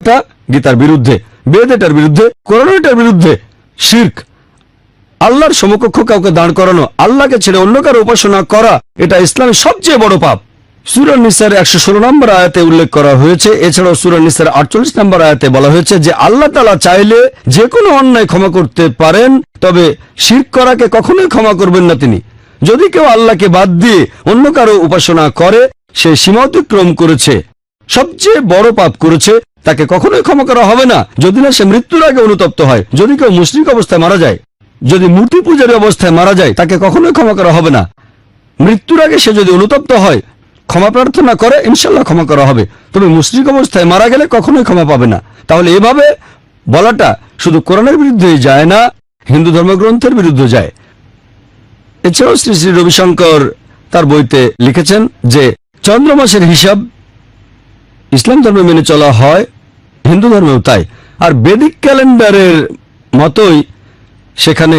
গীতার বিরুদ্ধে, বেদ এটার বিরুদ্ধে, কোরআন এটার বিরুদ্ধে। শিরক, আল্লাহর সমকক্ষ কাউকে দাঁড় করানো, আল্লাহকে ছেড়ে অন্য কারো উপাসনা করা, এটা ইসলামের সবচেয়ে বড় পাপ। সূরা নিসার 116 নম্বর আয়াতে উল্লেখ করা হয়েছে। এছাড়াও সূরা নিসার 48 নম্বর আয়াতে বলা হয়েছে যে আল্লাহ তাআলা চাইলে যে কোনো অন্যায় ক্ষমা করতে পারেন, তবে শিরক করাকে কখনোই ক্ষমা করবেন না তিনি। যদি কেউ আল্লাহকে বাদ দিয়ে অন্য কারো উপাসনা করে, সে সীমা অতিক্রম করেছে, সবচেয়ে বড় পাপ করেছে, তাকে কখনোই ক্ষমা করা হবে না, যদি না সে মৃত্যুর আগে অনুতপ্ত হয়। যদি কেউ মুশরিক অবস্থায় মারা যায়, যদি মূর্তি পূজারী অবস্থায় মারা যায়, তাকে কখনোই ক্ষমা করা হবে না। মৃত্যুর আগে সে যদি অনুতপ্ত হয়, ক্ষমা প্রার্থনা করে, ইনশাল্লাহ ক্ষমা করা হবে। তবে মুশরিক অবস্থায় মারা গেলে কখনোই ক্ষমা পাবে না। তাহলে এভাবে বলাটা শুধু কোরআনের বিরুদ্ধেই যায় না, হিন্দু ধর্মগ্রন্থের বিরুদ্ধে যায়। এছাড়াও শ্রী শ্রী রবিশঙ্কর তার বইতে লিখেছেন যে চন্দ্রমাসের হিসাব ইসলাম ধর্মে মেনে চলা হয়, হিন্দু ধর্মেও তাই। আর বেদিক ক্যালেন্ডারের মতোই সেখানে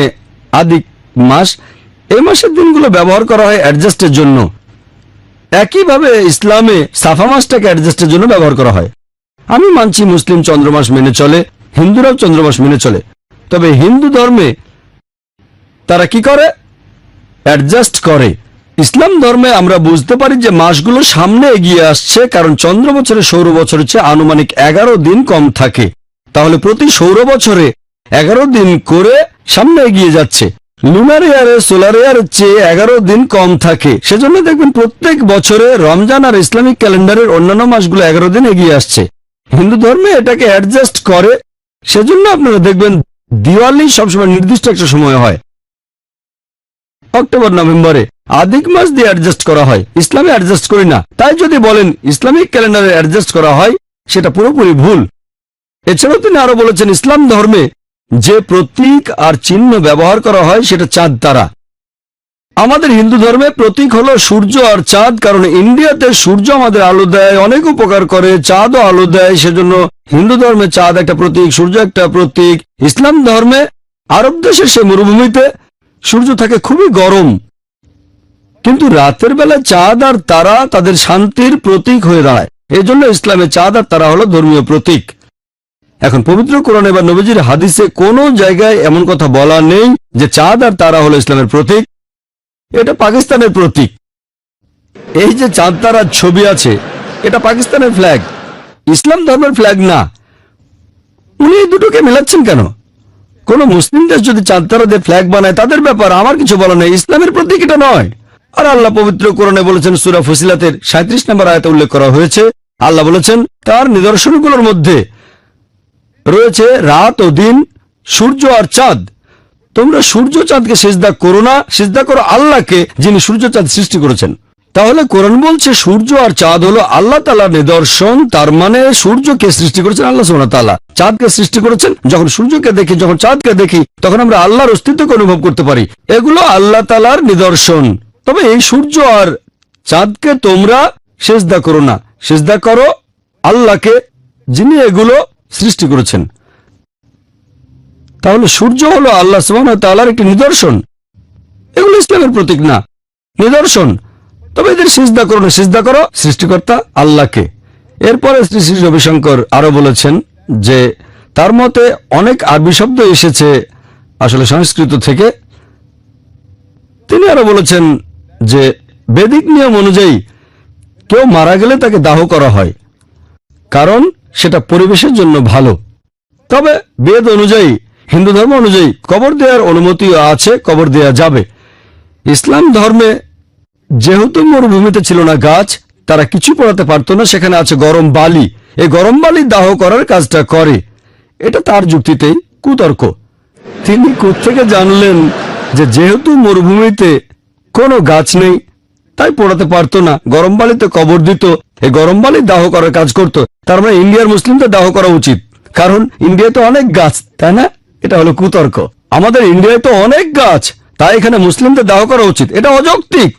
আদিক মাস, এই মাসের দিনগুলো ব্যবহার করা হয় অ্যাডজাস্টের জন্য। একইভাবে ইসলামে সাফা মাসটাকে অ্যাডজাস্টের জন্য ব্যবহার করা হয়। আমি মানছি মুসলিম চন্দ্রমাস মেনে চলে, হিন্দুরাও চন্দ্রমাস মেনে চলে। তবে হিন্দু ধর্মে তারা কি করে? অ্যাডজাস্ট করে। ইসলাম ধর্মে আমরা বুঝতে পারি যে মাসগুলো সামনে এগিয়ে আসছে, কারণ চন্দ্র বছরে সৌর বছরের চেয়ে আনুমানিক 11 দিন কম থাকে। তাহলে প্রতি সৌর বছরে 11 দিন করে সামনে এগিয়ে যাচ্ছে। লুনার ইয়ারে সোলার ইয়ারের চেয়ে 11 দিন কম থাকে। সেজন্য দেখবেন প্রত্যেক বছরে রমজান আর ইসলামিক ক্যালেন্ডারের অন্যান্য মাসগুলো 11 দিন এগিয়ে আসছে। হিন্দু ধর্মে এটাকে অ্যাডজাস্ট করে। সেজন্য আপনারা দেখবেন দিওয়ালি সবসময় নির্দিষ্ট একটা সময় হয়, অক্টোবর নভেম্বরে। আদিক মাস দিয়ে অ্যাডজাস্ট করা হয়, ইসলামে অ্যাডজাস্ট করি না। তাই যদি বলেন ইসলামিক ক্যালেন্ডারে অ্যাডজাস্ট করা হয়, সেটা পুরোপুরি ভুল। এছাড়াও তিনি আরো বলেছেন ইসলাম ধর্মে যে প্রতীক আর চিহ্ন ব্যবহার করা হয় সেটা চাঁদ তারা। আমাদের হিন্দু ধর্মে প্রতীক হলো সূর্য আর চাঁদ, কারণ ইন্ডিয়াতে সূর্য আমাদের আলো দেয়, অনেক উপকার করে, চাঁদও আলো দেয়। সেজন্য হিন্দু ধর্মে চাঁদ একটা প্রতীক, সূর্য একটা প্রতীক। ইসলাম ধর্মে আরব দেশের সে মরুভূমিতে সূর্য থাকে খুবই গরম, কিন্তু রাতের বেলা চাঁদ আর তারা তাদের শান্তির প্রতীক হয়ে দাঁড়ায়। এই জন্য ইসলামে চাঁদ আর তারা হলো ধর্মীয় প্রতীক। এখন পবিত্র কোরআনে বা নবীজির হাদিসে কোনো জায়গায় এমন কথা বলা নেই যে চাঁদ আর তারা হলো ইসলামের প্রতীক। এটা পাকিস্তানের প্রতীক। এই যে চাঁদ তারার ছবি আছে, এটা পাকিস্তানের ফ্ল্যাগ, ইসলাম ধর্মের ফ্ল্যাগ না। উনি এই দুটোকে মেলাচ্ছেন কেন? কোন মুসলিম দেশ যদি চাঁদ তারা দিয়ে ফ্ল্যাগ বানায়, তাদের ব্যাপার, আমার কিছু বলা নেই। ইসলামের প্রতীক এটা নয়। আর আল্লাহ পবিত্র কোরআনে বলেছেন, সূরা ফুসিলাতের 37 নম্বর আয়াতে উল্লেখ করা হয়েছে, আল্লাহ বলেছেন তার নিদর্শনগুলোর মধ্যে রয়েছে রাত ও দিন, সূর্য আর চাঁদ। তোমরা সূর্য চাঁদকে সিজদা করো না, সিজদা করো আল্লাহকে, যিনি সূর্য চাঁদ সৃষ্টি করেছেন। তাহলে কোরআন বলছে সূর্য আর চাঁদ হলো আল্লাহ তাআলার নিদর্শন। তার মানে সূর্যকে সৃষ্টি করেছেন আল্লাহ সুবহানাহু ওয়া তাআলা, চাঁদকে সৃষ্টি করেছেন। যখন সূর্যকে দেখি, যখন চাঁদকে দেখি, তখন আমরা আল্লাহর অস্তিত্বকে অনুভব করতে পারি। এগুলো আল্লাহ তাআলার নিদর্শন। তবে এই সূর্য আর চাঁদকে তোমরা সিজদা করো না, সিজদা করো আল্লাহকে, যিনি এগুলো সৃষ্টি করেছেন। তাহলে সূর্য হলো আল্লাহ সুবহানাহু ওয়া তাআলার একটি নিদর্শন। এগুলো ইসলামের প্রতীক না, নিদর্শন। তবে এদের সিজদা করো না, সিজদা করো সৃষ্টিকর্তা আল্লাহকে। এরপরে শ্রী শ্রী রবিশঙ্কর আরো বলেছেন যে তার মতে অনেক আরবি শব্দ এসেছে আসলে সংস্কৃত থেকে। তিনি আরো বলেছেন যে বেদিক নিয়ম অনুযায়ী কেউ মারা গেলে তাকে দাহ করা হয়, কারণ সেটা পরিবেশের জন্য ভালো। তবে বেদ অনুযায়ী, হিন্দু ধর্ম অনুযায়ী কবর দেওয়ার অনুমতিও আছে, কবর দেওয়া যাবে। ইসলাম ধর্মে যেহেতু মরুভূমিতে ছিল না গাছ, তারা কিছু পড়াতে পারতো না, সেখানে আছে গরম বালি। এই গরম বালি দাহ করার কাজটা করে। এটা তার যুক্তিতেই কুতর্ক। তিনি কোত্থেকে জানলেন যে যেহেতু মরুভূমিতে কোনো গাছ নেই, তাই পোড়াতে পারতো না, গরম বালিতে কবর দিত, এই গরম বালি দাহ করার কাজ করত। তার মানে ইন্ডিয়ার মুসলিমদের দাহ করা উচিত, কারণ ইন্ডিয়ায় তো অনেক গাছ, তাই না? এটা হলো কুতর্ক। আমাদের ইন্ডিয়ায় তো অনেক গাছ, তাই এখানে মুসলিমদের দাহ করা উচিত, এটা অযৌক্তিক।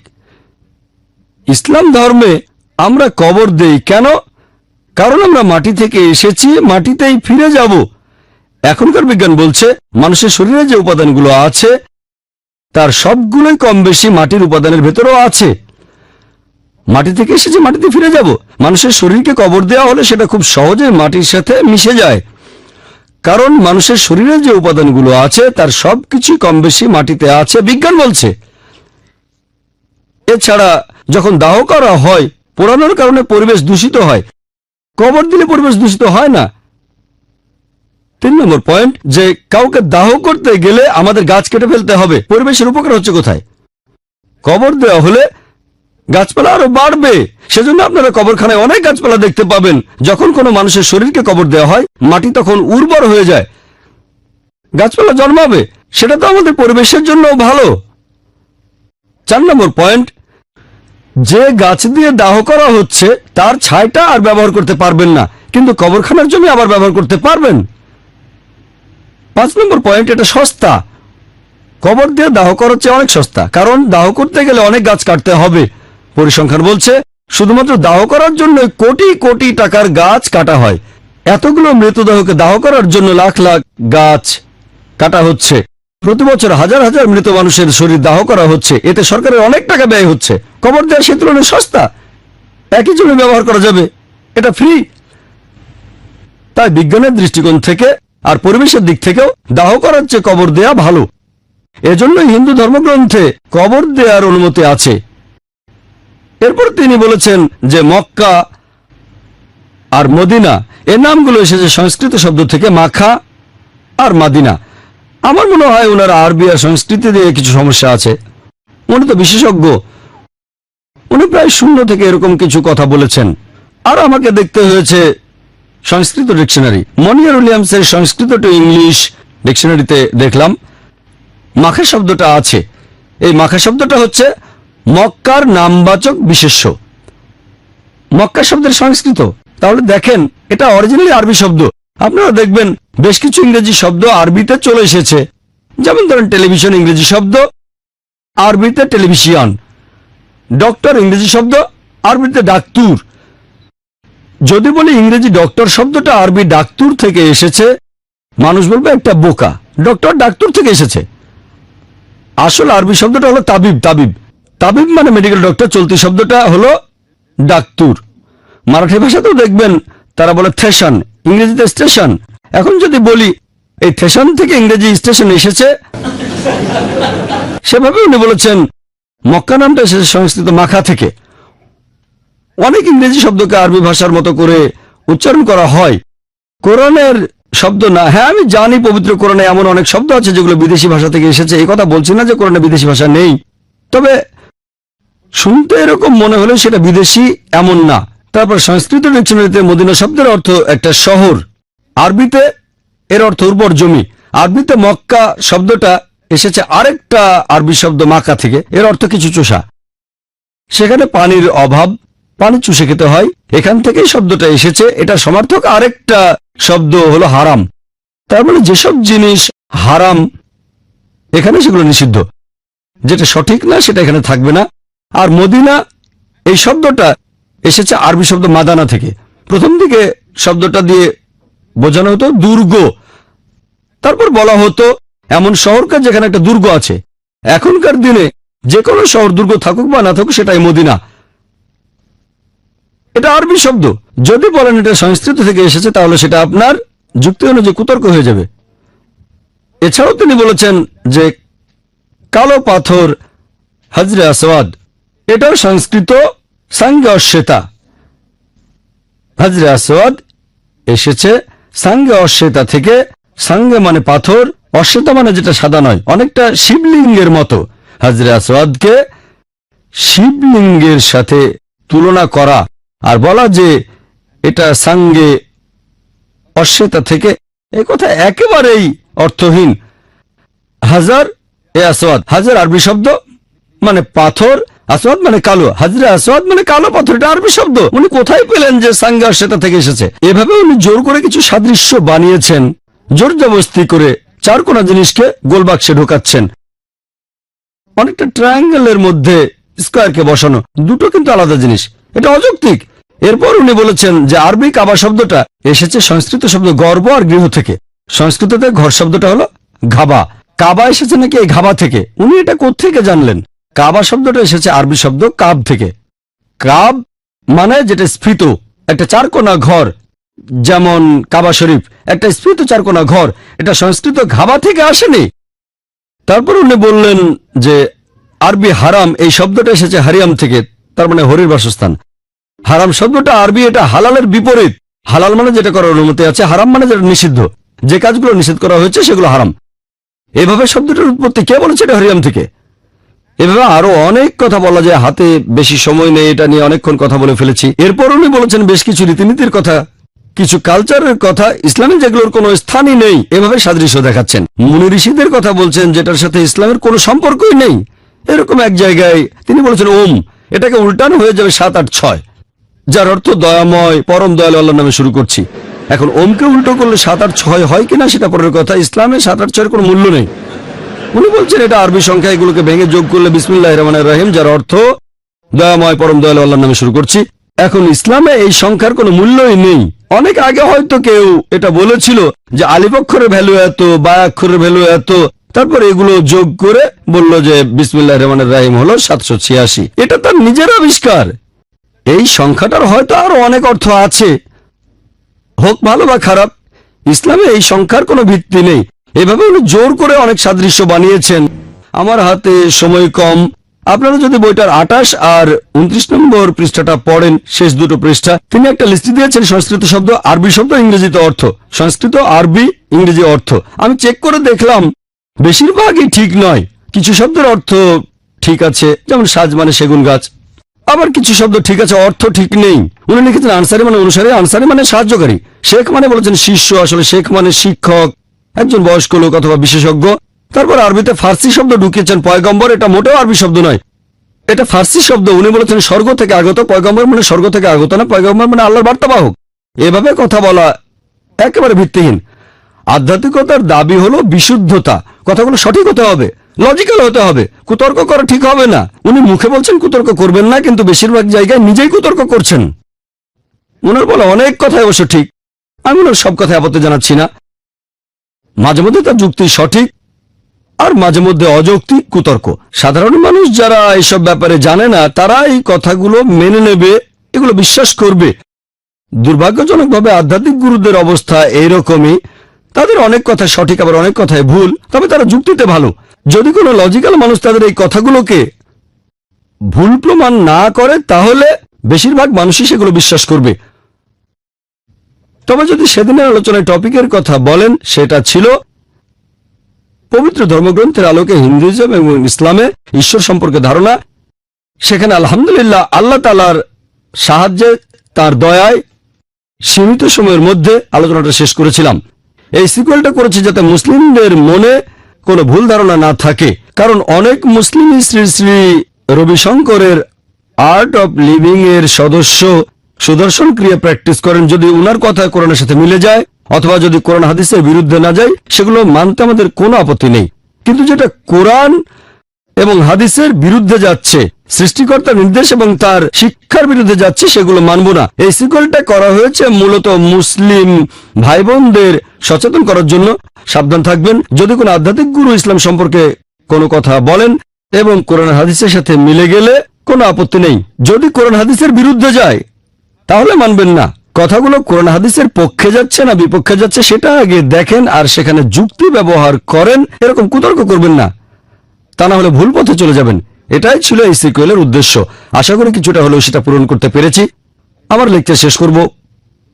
ইসলাম ধর্মে আমরা কবর দেই কেন? কারণ আমরা মাটি থেকে এসেছি, মাটিতেই ফিরে যাব। এখনকার বিজ্ঞান বলছে মানুষের শরীরে যে উপাদানগুলো আছে তার সবগুলোই কম বেশি মাটির উপাদানের ভেতরেও আছে। মাটি থেকে এসেছে, মাটিতে ফিরে যাব। মানুষের শরীরকে কবর দেওয়া হলে সেটা খুব সহজে মাটির সাথে মিশে যায়, কারণ মানুষের শরীরে যে উপাদানগুলো আছে তার সবকিছু কম বেশি মাটিতে আছে, বিজ্ঞান বলছে। এছাড়া যখন দাহ করা হয়, পোড়ানোর কারণে পরিবেশ দূষিত হয়, কবর দিলে পরিবেশ দূষিত হয় না। 3 নম্বর পয়েন্ট, যে কাউকে দাহ করতে গেলে আমাদের গাছ কেটে ফেলতে হবে। পরিবেশের উপকার হচ্ছে কোথায়? কবর দেওয়া হলে গাছপালা আরো বাড়বে। সেজন্য আপনারা কবরখানায় অনেক গাছপালা দেখতে পাবেন। যখন কোনো মানুষের শরীরকে কবর দেওয়া হয়, মাটি তখন উর্বর হয়ে যায়, গাছপালা জন্মাবে। সেটা তো আমাদের পরিবেশের জন্য ভালো। 4 নম্বর পয়েন্ট, যে গাছ দিয়ে দাহ করা হচ্ছে তার ছাইটা আর ব্যবহার করতে পারবেন না, কিন্তু কবরখানার জমি আবার ব্যবহার করতে পারবেন। 5 নম্বর পয়েন্ট, এটা সস্তা। কবর দিয়ে দাহ করার চেয়ে অনেক সস্তা, কারণ দাহ করতে গেলে অনেক গাছ কাটতে হবে। পরিসংখ্যান বলছে শুধুমাত্র দাহ করার জন্য কোটি কোটি টাকার গাছ কাটা হয়। এতগুলো মৃতদেহকে দাহ করার জন্য লাখ লাখ গাছ কাটা হচ্ছে। প্রতি বছর হাজার হাজার মৃত মানুষের শরীর দাহ করা হচ্ছে। এতে সরকারের অনেক টাকা ব্যয় হচ্ছে। কবর দেওয়া সে তুলনায় সস্তা, একই জমি ব্যবহার করা যাবে, এটা ফ্রি। তাই বিজ্ঞানের দৃষ্টিকোণ থেকে আর পরিবেশের দিক থেকেও দাহ করার চেয়ে কবর দেয়া ভালো। এজন্য হিন্দু ধর্মগ্রন্থে কবর দেওয়ার অনুমতি আছে। এরপর তিনি বলেছেন যে মক্কা আর মদিনা এর নামগুলো এসেছে সংস্কৃত শব্দ থেকে, মাখা আর মাদিনা। আমার মনে হয় ওনারা আরবি আর সংস্কৃতি দিয়ে কিছু সমস্যা আছে। উনি তো বিশেষজ্ঞ, উনি প্রায় 0 থেকে এরকম কিছু কথা বলেছেন। আর আমাকে দেখতে হয়েছে সংস্কৃত ডিকশনারি। মনিয়ার উইলিয়ামসের সংস্কৃত টু ইংলিশ ডিকশনারিতে দেখলাম মাখা শব্দটা আছে। এই মাখা শব্দটা হচ্ছে মক্কার নামবাচক বিশেষ্য। মক্কা শব্দের সংস্কৃত। তাহলে দেখেন, এটা অরিজিনালি আরবি শব্দ। আপনারা দেখবেন বেশ কিছু ইংরেজি শব্দ আরবিতে চলে এসেছে। যেমন ধরেন টেলিভিশন ইংরেজি শব্দ, আরবিতে টেলিভিশন। ডক্টর ইংরেজি শব্দ, আরবিতে ডাক্তুর। যদি বলি ইংরেজি ডক্টর শব্দটা আরবি ডাক্তুর থেকে এসেছে, মানুষ বলবে একটা বোকা। ডক্টর ডাক্তুর থেকে এসেছে। আসল আরবি শব্দটা হলো তাবিব। তাবিব তাবিব মানে মেডিকেল ডক্টর। চলতি শব্দটা হলো ডাক্তুর। মারাঠি ভাষাতেও দেখবেন তারা বলে থেশন, ইংরেজিতে স্টেশন। এখন যদি বলি এই থেশন থেকে ইংরেজি স্টেশন এসেছে, সেভাবে উনি বলেছেন মক্কা নামটা এসেছে সংস্কৃত মাখা থেকে। অনেক ইংরেজি শব্দকে আরবি ভাষার মতো করে উচ্চারণ করা হয়, কোরআনের শব্দ না। হ্যাঁ, আমি জানি পবিত্র কোরআনে এমন অনেক শব্দ আছে যেগুলো বিদেশি ভাষা থেকে এসেছে। এই কথা বলছি না যে কোরআনে বিদেশি ভাষা নেই, তবে শুনতে এরকম মনে হলে সেটা বিদেশি এমন না। তারপর সংস্কৃত ডিকশনারিতে মদিনা শব্দের অর্থ একটা শহর। আরবিতে এর অর্থ উর্বর জমি। আরবিতে মক্কা শব্দটা এসেছে আরেকটা আরবি শব্দ মাক্কা থেকে। এর অর্থ কিছু চোষা। সেখানে পানির অভাব, পানি চুষে খেতে হয়, এখান থেকেই শব্দটা এসেছে। এটা সমার্থক আরেকটা শব্দ হলো হারাম। তার মানে যেসব জিনিস হারাম এখানে সেগুলো নিষিদ্ধ, যেটা সঠিক না সেটা এখানে থাকবে না। আর মদিনা এই শব্দটা এসেছে আরবি শব্দ মাদানা থেকে। প্রথম দিকে শব্দটা দিয়ে বোঝানো হতো দুর্গ, তারপর বলা হতো এমন শহরকে যেখানে একটা দুর্গ আছে। এখনকার দিনে যে কোনো শহর দুর্গ থাকুক বা না থাকুক সেটাই মদিনা। এটা আরবি শব্দ। যদি বলেন এটা সংস্কৃত থেকে এসেছে, তাহলে সেটা আপনার যুক্তি অনুযায়ী কুতর্ক হয়ে যাবে। এছাড়াও তিনি বলেছেন যে কালো পাথর হজরে আসওয়াদ, এটাও সংস্কৃত সাঙ্গে অশ্বেতা। হজরে আসওয়াদ এসেছে সাঙ্গে অশ্বেতা থেকে। সাঙ্গে মানে পাথর, অশ্বেতা মানে যেটা সাদা নয়, অনেকটা শিবলিঙ্গের মতো। হজরে আসওয়াদকে শিবলিঙ্গের সাথে তুলনা করা আর বলা যে এটা সাঙ্গে অশ্বেতা থেকে, এই কথা একেবারেই অর্থহীন। হাজার এ আসওয়াদ, হাজার আরবি শব্দ মানে পাথর, আসওয়াদ মানে কালো। হাজরে আসওয়াদ মানে কালো পাথর, এটা আরবি শব্দ। উনি কোথায় পেলেন যে সাঙ্গে অশ্বেতা থেকে এসেছে? এভাবে উনি জোর করে কিছু সাদৃশ্য বানিয়েছেন, জোর জবরদস্তি করে চার কোনা জিনিসকে গোল বাক্সে ঢোকাচ্ছেন। অনেকটা ট্রায়াঙ্গেলের মধ্যে স্কোয়ারকে বসানো, দুটো কিন্তু আলাদা জিনিস। এটা অযৌক্তিক। এরপর উনি বলেছেন যে আরবি কাবা শব্দটা এসেছে সংস্কৃত শব্দ গর্ব আর গৃহ থেকে। সংস্কৃততে ঘর শব্দটা হলো ঘাবা, কাবা এসেছে নাকি এই ঘাবা থেকে। উনি এটা কোত্থেকে জানলেন? কাবা শব্দটা এসেছে আরবি শব্দ কাব থেকে। কাব মানে যেটা স্ফীত, একটা চারকোনা ঘর, যেমন কাবা শরীফ একটা স্ফীত চারকোনা ঘর, এটা সংস্কৃত ঘাবা থেকে আসেনি। তারপর উনি বললেন যে আরবি হারাম এই শব্দটা এসেছে হারিয়াম থেকে, তার মানে হরির বাসস্থান। হারাম শব্দটা আরবি, এটা হালালের বিপরীত। হালাল মানে যেটা করার অনুমতি আছে, হারাম মানে যেটা নিষিদ্ধ, যে কাজগুলো নিষেধ করা হয়েছে সেগুলো হারাম। এভাবে শব্দটার উৎপত্তি কে বলেছে? এটা হারিয়াম থেকে। এভাবে আরো অনেক কথা বলা যায়, হাতে বেশি সময় নেই, এটা নিয়ে অনেকক্ষণ কথা বলে ফেলেছি। এরপর উনি বলেছেন বেশ কিছু রীতিনীতির কথা, কিছু কালচারের কথা, ইসলামে যেগুলোর কোনো স্থানই নেই, এভাবে সাদৃশ্য দেখাচ্ছেন। মুনি ঋষিদের কথা বলছেন যেটার সাথে ইসলামের কোনো সম্পর্কই নেই। এরকম এক জায়গায় তিনি বলেছেন ওম, এটাকে উল্টানো হয়ে যাবে 7, 8, 6, যার অর্থ দয়াময় পরম দয়ালু আল্লাহর নামে শুরু করছি। এখন ওমকে উল্টো করলে 7, 8, 6 হয় কিনা সেটা পরের কথা। ইসলামে 7, 8, 6 এর কোনো মূল্য নেই। উনি বলছেন এটা আরবি সংখ্যা, এগুলোকে ভেঙে যোগ করলে বিসমিল্লাহির রহমানির রহিম, যার অর্থ দয়াময় পরম দয়ালু আল্লাহর নামে শুরু করছি। এখন ইসলামে এই সংখ্যার কোনো মূল্যই নেই। অনেক আগে হয়তো কেউ এটা বলেছিল যে আলিফ অক্ষরের ভ্যালু এত, বা অক্ষরের ভ্যালু এত, তারপর এগুলো যোগ করে বলল যে বিসমিল্লাহির রহমানির রহিম হলো 786। এটা তার নিজের আবিষ্কার। এই সংখ্যাটার হয়তো আরো অনেক অর্থ আছে, হোক ভালো বা খারাপ। ইসলামে এই সংখ্যার কোনো ভিত্তি নেই। এভাবে উনি জোর করে অনেক সাদৃশ্য বানিয়েছেন। আমার হাতে সময় কম, আপনারা যদি বইটার 28 আর 29 নম্বর পৃষ্ঠাটা পড়েন, শেষ দুটো পৃষ্ঠা, তিনি একটা লিস্ট দিয়েছেন সংস্কৃত শব্দ, আরবি শব্দ, ইংরেজিতে অর্থ। সংস্কৃত, আরবি, ইংরেজি অর্থ আমি চেক করে দেখলাম বেশিরভাগই ঠিক নয়। কিছু শব্দের অর্থ ঠিক আছে, যেমন সাজ মানে সেগুন গাছ, আবার কিছু শব্দ ঠিক আছে, অর্থ ঠিক নেই। উনি লিখেছেন আনসারি মানে অনুসারী, আনসারি মানে সাহায্যকারী, শেখ মানে বলেছেন শিষ্য, আসলে শেখ মানে শিক্ষক, একজন বয়স্ক লোক অথবা বিশেষজ্ঞ। তারপর আরবিতে ফার্সি শব্দ ঢুকিয়েছেন পয়গম্বর, এটা মোটেও আরবি শব্দ নয়, এটা ফার্সি শব্দ। উনি বলেছেন স্বর্গ থেকে আগত, পয়গম্বর মানে স্বর্গ থেকে আগত না, পয়গম্বর মানে আল্লাহর বার্তাবাহক। এভাবে কথা বলা একেবারে ভিত্তিহীন। আধ্যাত্মিকতার দাবি হলো বিশুদ্ধতা, কথাগুলো সঠিক হতে হবে, লজিক্যাল হতে হবে, কুতর্ক করা ঠিক হবে না। উনি মুখে বলছেন কুতর্ক করবেন না, কিন্তু বেশিরভাগ জায়গায় নিজেই কুতর্ক করছেন। ওনার বলা অনেক কথাই অবশ্য ঠিক, আমি ওনার সব কথায় আপত্তি জানাচ্ছি না। মাঝে মধ্যে তার যুক্তি সঠিক, আর মাঝে মধ্যে অযৌক্তিক কুতর্ক। সাধারণ মানুষ যারা এইসব ব্যাপারে জানে না, তারা এই কথাগুলো মেনে নেবে, এগুলো বিশ্বাস করবে। দুর্ভাগ্যজনকভাবে আধ্যাত্মিক গুরুদের অবস্থা এইরকমই। তাদের অনেক কথা সঠিক, আবার অনেক কথায় ভুল, তবে তারা যুক্তিতে ভালো। যদি কোনো লজিক্যাল মানুষ তাদের এই কথাগুলোকে ভুল প্রমাণ না করে, তাহলে বেশিরভাগ মানুষই সেগুলো বিশ্বাস করবে। তবে যদি সেদিনের আলোচনায় টপিকের কথা বলেন, সেটা ছিল পবিত্র ধর্মগ্রন্থের আলোকে হিন্দুইজম এবং ইসলামে ঈশ্বর সম্পর্কে ধারণা। সেখানে আলহামদুলিল্লাহ আল্লাহ তাআলার সাহায্যে, তার দয়ায় সীমিত সময়ের মধ্যে আলোচনাটা শেষ করেছিলাম। এই সিকুয়েলটা করেছি যাতে মুসলিমদের মনে কোনো ভুল ধারণা না থাকে, কারণ অনেক মুসলিমই শ্রী শ্রী রবিশঙ্করের আর্ট অফ লিভিং এর সদস্য সুদর্শন ক্রিয়া প্র্যাকটিস করেন। যদি উনার কথা কোরআনের সাথে মিলে যায়, অথবা যদি কোরআন হাদিসের বিরুদ্ধে না যায়, সেগুলো মানতে আমাদের কোনো আপত্তি নেই। কিন্তু যেটা কোরআন এবং হাদিসের বিরুদ্ধে যাচ্ছে, সৃষ্টিকর্তার নির্দেশ এবং তার শিক্ষার বিরুদ্ধে যাচ্ছে, সেগুলো মানব না। এই সিকুয়েলটা করা হয়েছে মূলত মুসলিম ভাই বোনদের সচেতন করার জন্য। সাবধান থাকবেন, যদি কোনো আধ্যাত্মিক গুরু ইসলাম সম্পর্কে কোনো কথা বলেন এবং কোরআন হাদিসের সাথে মিলে গেলে কোনো আপত্তি নেই। যদি কোরআন হাদিসের বিরুদ্ধে যায়, তাহলে মানবেন না। কথাগুলো কোরআন হাদিসের পক্ষে যাচ্ছে না বিপক্ষে যাচ্ছে, সেটা আগে দেখেন, আর সেখানে যুক্তি ব্যবহার করেন। এরকম কুতর্ক করবেন না, তা না হলে ভুল পথে চলে যাবেন। এটাই ছিল এই সিকুয়েলের উদ্দেশ্য। আশা করি কিছুটা হলেও সেটা পূরণ করতে পেরেছি। আমার লেকচার শেষ করব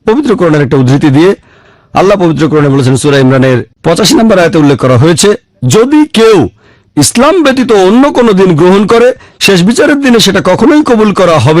পবিত্র কোরআনের একটা উদ্ধৃতি দিয়ে। আল্লাহ পবিত্র কোরআনে বলেছেন, সূরা ইমরানের 85 নম্বর আয়াতে উল্লেখ করা হয়েছে, যদি কেউ ইসলাম ব্যতীত অন্য কোনো দিন গ্রহণ করে, শেষ বিচারের দিনে সেটা কখনোই কবুল করা হবে